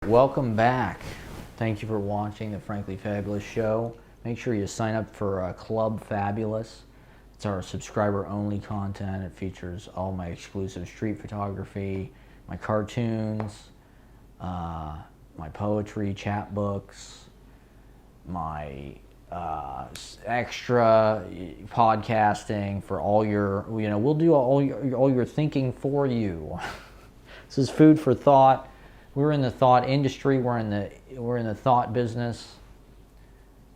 Welcome back. Thank you for watching the Frankly Fabulous Show. Make sure you sign up for Club Fabulous. It's our subscriber-only content. It features all my exclusive street photography, my cartoons, my poetry, chapbooks, my extra podcasting for all your, we'll do all your thinking for you. This is food for thought. We're in the thought industry. We're in the thought business,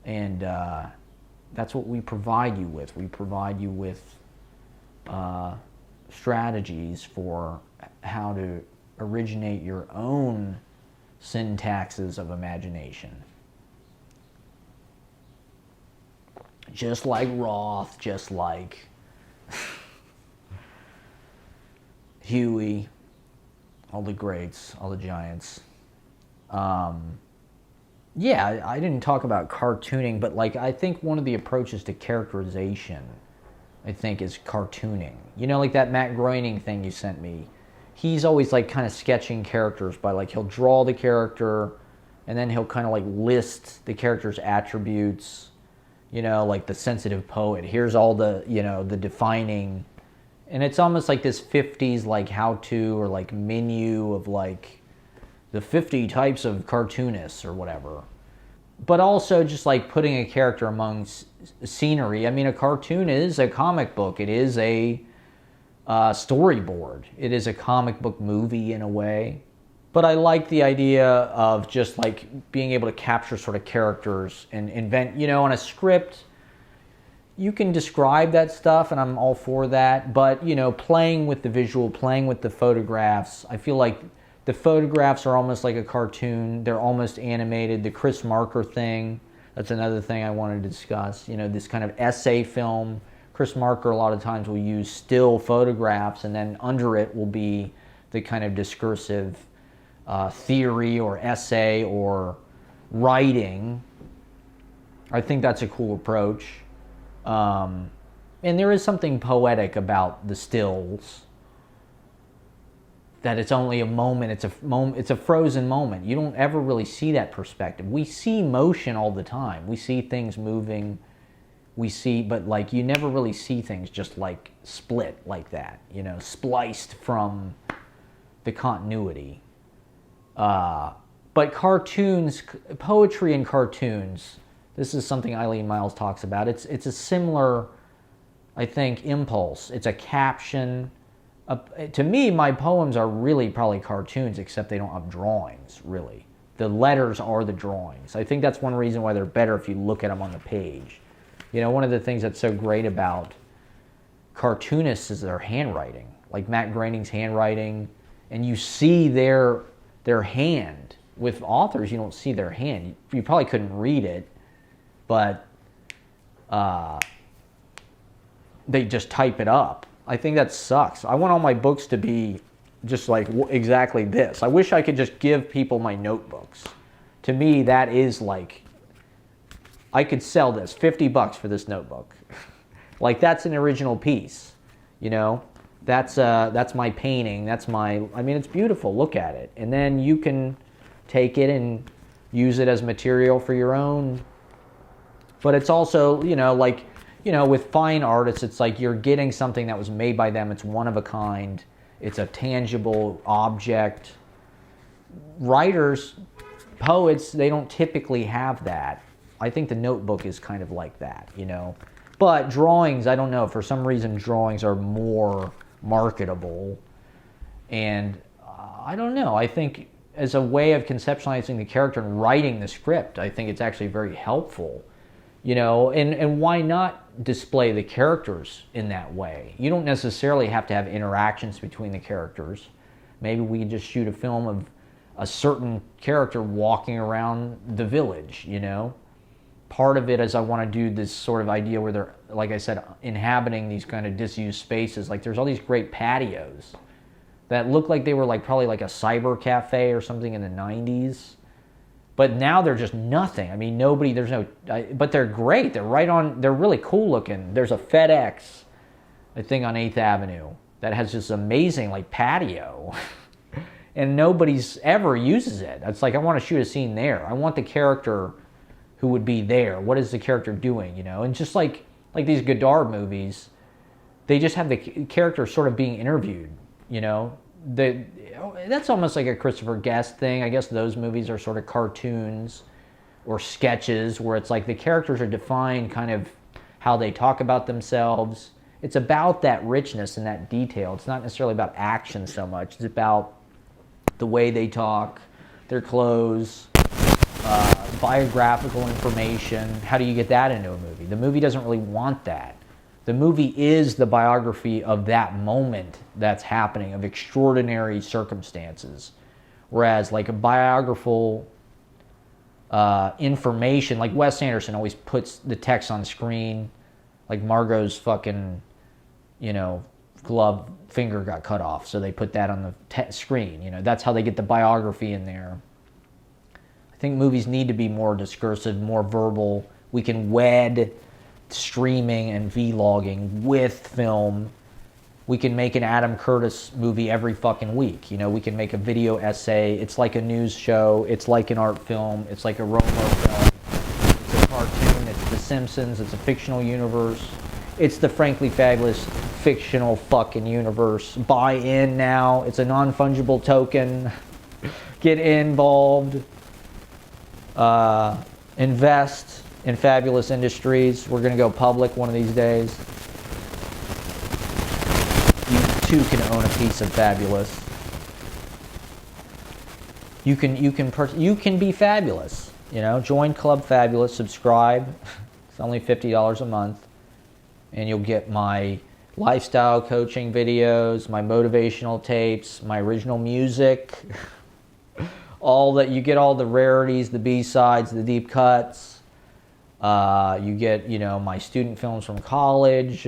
and that's what we provide you with. We provide you with strategies for how to originate your own syntaxes of imagination. Just like Roth, just like Huey, all the greats, all the giants. Yeah, I didn't talk about cartooning, but I think one of the approaches to characterization, I think, is cartooning. Like that Matt Groening thing you sent me. He's always kind of sketching characters by he'll draw the character, and then he'll kind of list the character's attributes. Like the sensitive poet. Here's all the, the defining, and it's almost like this 50s how-to or menu of the 50 types of cartoonists or whatever. But also just putting a character among scenery. I mean, a cartoon is a comic book. It is a storyboard. It is a comic book movie in a way. But I like the idea of just being able to capture sort of characters and invent, on a script, you can describe that stuff, and I'm all for that. But, playing with the visual, playing with the photographs, I feel like the photographs are almost like a cartoon. They're almost animated. The Chris Marker thing, that's another thing I wanted to discuss. This kind of essay film. Chris Marker a lot of times will use still photographs, and then under it will be the kind of discursive theory or essay or writing. I think that's a cool approach. And there is something poetic about the stills. That it's only a moment. It's a frozen moment. You don't ever really see that perspective. We see motion all the time. We see things moving. But you never really see things just split like that. Spliced from the continuity. But cartoons, poetry and cartoons, this is something Eileen Myles talks about. It's a similar, I think, impulse. It's a caption. To me, my poems are really probably cartoons, except they don't have drawings, really. The letters are the drawings. I think that's one reason why they're better if you look at them on the page. One of the things that's so great about cartoonists is their handwriting. Like Matt Groening's handwriting, and you see their hand. With authors, you don't see their hand. You probably couldn't read it, but they just type it up. I think that sucks. I want all my books to be just exactly this. I wish I could just give people my notebooks. To me, that is I could sell this, $50 for this notebook. That's an original piece, That's my painting. It's beautiful. Look at it. And then you can take it and use it as material for your own. But it's also, with fine artists, it's you're getting something that was made by them. It's one of a kind. It's a tangible object. Writers, poets, they don't typically have that. I think the notebook is kind of like that, But drawings, I don't know. For some reason, drawings are more marketable. And I don't know. I think as a way of conceptualizing the character and writing the script, I think it's actually very helpful. And why not display the characters in that way? You don't necessarily have to have interactions between the characters. Maybe we could just shoot a film of a certain character walking around the village, Part of it is I want to do this sort of idea where they're, like I said, inhabiting these kind of disused spaces. There's all these great patios that look like they were probably a cyber cafe or something in the 90s. But now they're just nothing. I mean, but they're great. They're really cool looking. There's a FedEx, I think, on 8th Avenue that has this amazing patio. and nobody's ever uses it. It's like, I want to shoot a scene there. I want the character who would be there. What is the character doing, you know? And just like these Godard movies, they just have the character sort of being interviewed, you know? That's almost like a Christopher Guest thing. I guess those movies are sort of cartoons or sketches where it's like the characters are defined kind of how they talk about themselves. It's about that richness and that detail. It's not necessarily about action so much. It's about the way they talk, their clothes, biographical information. How do you get that into a movie? The movie doesn't really want that. The movie is the biography of that moment that's happening, of extraordinary circumstances. Whereas like a biographical information, like Wes Anderson always puts the text on screen, like Margot's fucking, you know, glove finger got cut off, so they put that on the screen. You know, that's how they get the biography in there. I think movies need to be more discursive, more verbal. We can wed streaming and vlogging with film. We can make an Adam Curtis movie every fucking week. You know, we can make a video essay. It's like a news show. It's like an art film. It's like a Romo film. It's a cartoon. It's The Simpsons. It's a fictional universe. It's the Frankly Fabulous fictional fucking universe. Buy in now. It's a non-fungible token. Get involved. Invest in Fabulous Industries. We're going to go public one of these days. You too can own a piece of Fabulous. You can be fabulous. You know, join Club Fabulous. Subscribe. It's only $50 a month, and you'll get my lifestyle coaching videos, my motivational tapes, my original music. You get all the rarities, the B-sides, the deep cuts. You get, you know, my student films from college.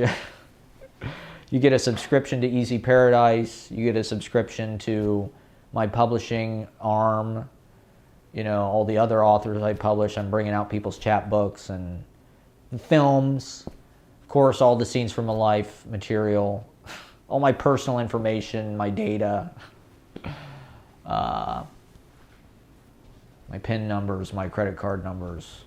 You get a subscription to Easy Paradise. You get a subscription to my publishing arm. You know, all the other authors I publish. I'm bringing out people's chapbooks and films. Of course, all the scenes from a life material. All my personal information, my data. My PIN numbers, my credit card numbers.